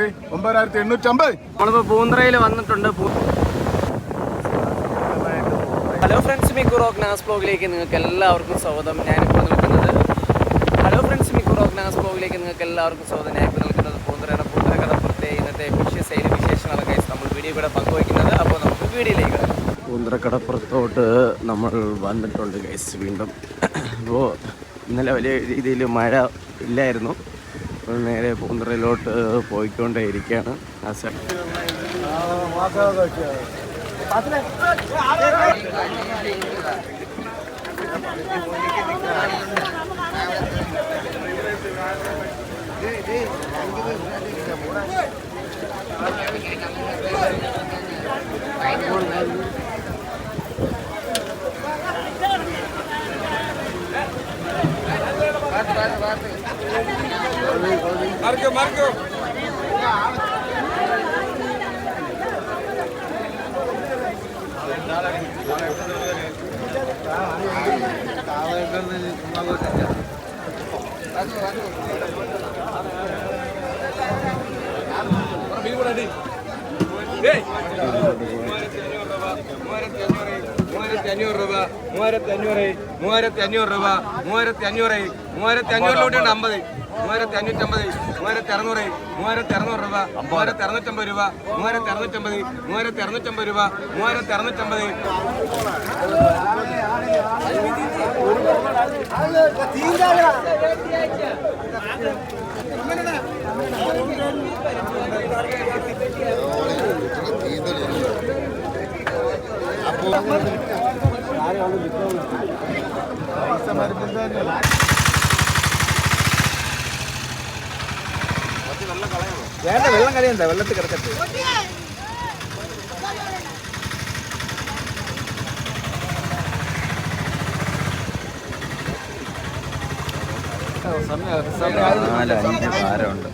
9850. നമ്മളിപ്പോൾ പൂന്തറയിൽ വന്നിട്ടുണ്ട്. Hello friends, Miku rock നാസ് ബ്ലോഗിലേക്ക് നിങ്ങൾക്ക് എല്ലാവർക്കും സ്വാഗതം. ഞാനിപ്പോൾ നിൽക്കുന്നത് പൂന്തറയുടെ പൂന്തറ കടപ്പുറത്തെ ഇന്നത്തെ സെയിൽ വിശേഷങ്ങളൊക്കെ നമ്മൾ വീഡിയോ കൂടെ പങ്കുവയ്ക്കുന്നത്. അപ്പോൾ നമുക്ക് വീഡിയോയിലേക്ക് കിടക്കാം. പൂന്തറ കടപ്പുറത്തോട്ട് നമ്മൾ വന്നിട്ടുണ്ട് ഗൈസ് വീണ്ടും. അപ്പോൾ ഇന്നലെ വലിയ രീതിയിൽ മഴ ഇല്ലായിരുന്നു. അപ്പോൾ നേരെ പൂന്തറയിലോട്ട് പോയിക്കൊണ്ടേ ഇരിക്കുകയാണ്. ആ സൈഡ് Marco. വെള്ളം കളിയണ്ട, വെള്ളത്തിൽ കിടക്കട്ടെ. ഭാരമുണ്ട്.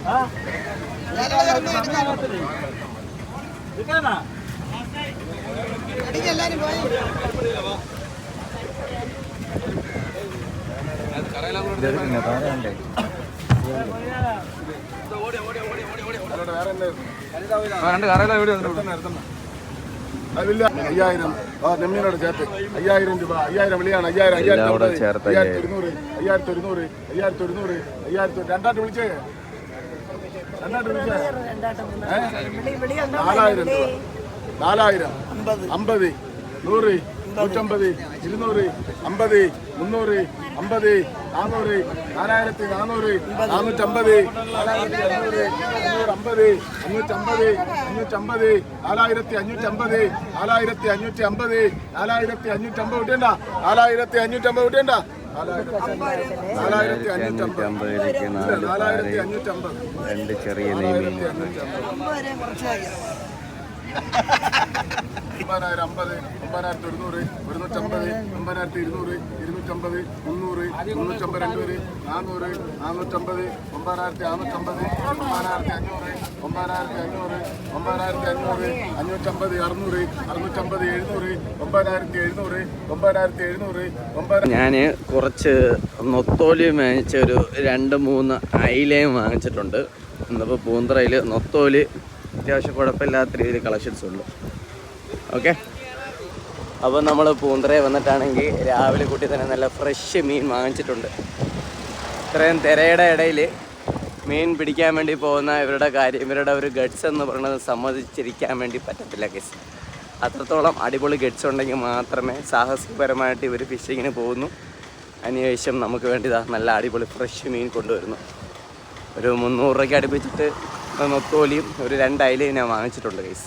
അതില്ല 5000 നെമ്മീനോട് ചേർത്ത് 5000 രൂപ. 5000 വിളിയാണ്. 5000 5100 5100 5100 രണ്ടായിട്ട് വിളിച്ചേ. 4000 രൂപ. 4000 50 100 150 200 50 300 50 400 4400 450 4550 550 4550 4550 4550 4550 വിട്ടേണ്ട. 4550 വിട്ടേണ്ട. 4550 രണ്ട് ചെറിയ നെയ്മീൻ. 9050 9100 150 9200 250 300 352 400 450 9450 9500 9500 9500 550 600 650 700 9700 ഞാൻ കുറച്ച് നൊത്തോലി വാങ്ങിച്ച ഒരു 2-3 അയിലയും വാങ്ങിച്ചിട്ടുണ്ട്. ഇന്നിപ്പോൾ പൂന്തറയിൽ നൊത്തോലി അത്യാവശ്യം കുഴപ്പമില്ലാത്ത രീതിയിൽ കളക്ഷൻസ് ഉണ്ട്. ഓക്കെ, അപ്പോൾ നമ്മൾ പൂന്തറയിൽ വന്നിട്ടാണെങ്കിൽ രാവിലെ കൂട്ടി തന്നെ നല്ല ഫ്രഷ് മീൻ വാങ്ങിച്ചിട്ടുണ്ട്. ഇത്രയും തിരയുടെ ഇടയിൽ മീൻ പിടിക്കാൻ വേണ്ടി പോകുന്ന ഇവരുടെ ഒരു ഗഡ്സ് എന്ന് പറയുന്നത് സമ്മതിച്ചിരിക്കാൻ വേണ്ടി പറ്റത്തില്ല കേസ്. അത്രത്തോളം അടിപൊളി ഗഡ്സ് ഉണ്ടെങ്കിൽ മാത്രമേ സാഹസികപരമായിട്ട് ഇവർ ഫിഷിങ്ങിന് പോകുന്നു. അതിനുശേഷം നമുക്ക് വേണ്ടി നല്ല അടിപൊളി ഫ്രഷ് മീൻ കൊണ്ടുവരുന്നു. ഒരു 300 രൂപയ്ക്ക് അടുപ്പിച്ചിട്ട് നൊത്തോലിയും ഒരു 2 അയിലയും ഞാൻ വാങ്ങിച്ചിട്ടുണ്ട് കേസ്.